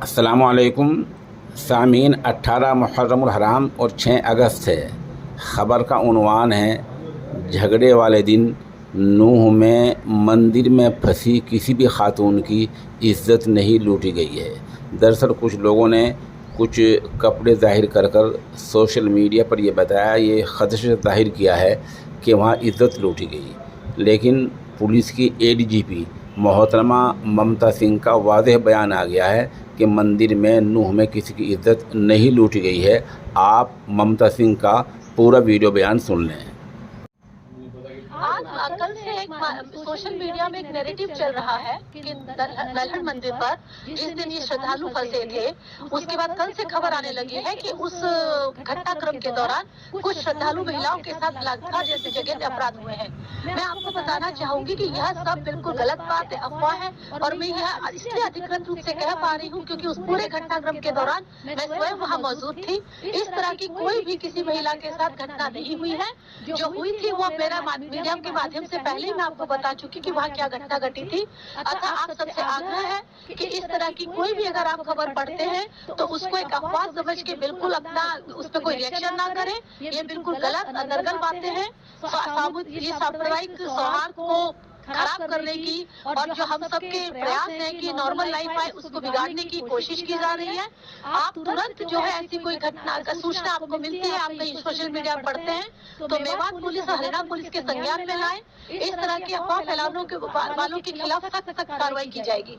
अस्सलामुअलैकुम सामीन। 18 मुहर्रमुल हराम और 6 अगस्त है। ख़बर का उन्वान है झगड़े वाले दिन नूह में मंदिर में फंसी किसी भी खातून की इज़्ज़त नहीं लूटी गई है। दरअसल कुछ लोगों ने कुछ कपड़े ज़ाहिर कर कर सोशल मीडिया पर यह बताया, ये ख़दश ज़ाहिर किया है कि वहाँ इज़्ज़त लूटी गई, लेकिन पुलिस की एडीजीपी मोहतरमा ममता सिंह का वाज़ेह बयान आ गया है कि मंदिर में नूह में किसी की इज़्ज़त नहीं लूटी गई है। आप ममता सिंह का पूरा वीडियो बयान सुन लें। आज कल से एक सोशल मीडिया में एक नैरेटिव चल रहा है कि दलहन मंदिर पर जिस दिन ये श्रद्धालु फंसे थे, उसके बाद कल से खबर आने लगी है कि उस घटनाक्रम के दौरान कुछ श्रद्धालु महिलाओं के साथ बलात्कार जैसी जगह पे अपराध हुए हैं। मैं आपको बताना चाहूंगी कि यह सब बिल्कुल गलत बात है, अफवाह है, और मैं यह इसलिए अधिकृत रूप से कह पा रही हूँ क्योंकि उस पूरे घटनाक्रम के दौरान मैं स्वयं वहाँ मौजूद थी। इस तरह की कोई भी किसी महिला के साथ घटना नहीं हुई है। जो हुई थी वो मेरा मीडिया के माध्यम से पहले ही मैं आपको बता चुकी कि वहाँ क्या घटना घटी थी। अतः आप सबसे आग्रह है कि इस तरह की कोई भी अगर आप खबर पढ़ते हैं तो उसको एक अफवाह समझ के बिल्कुल अपना उस पर कोई रिएक्शन ना करें। ये बिल्कुल गलत अनर्गल बातें हैं। ये साम्प्रदायिक सौहार्द को खराब करने की और जो हम सबके प्रयास है कि नॉर्मल लाइफ आए उसको बिगाड़ने की कोशिश की जा रही है। आप तुरंत जो है ऐसी कोई घटना का सूचना आपको मिलती है, आप कहीं सोशल मीडिया पढ़ते हैं तो मेवात पुलिस और हरियाणा पुलिस के संज्ञान में लाए। इस तरह की अफवाह फैलाने वालों के खिलाफ सख्त कार्रवाई की जाएगी।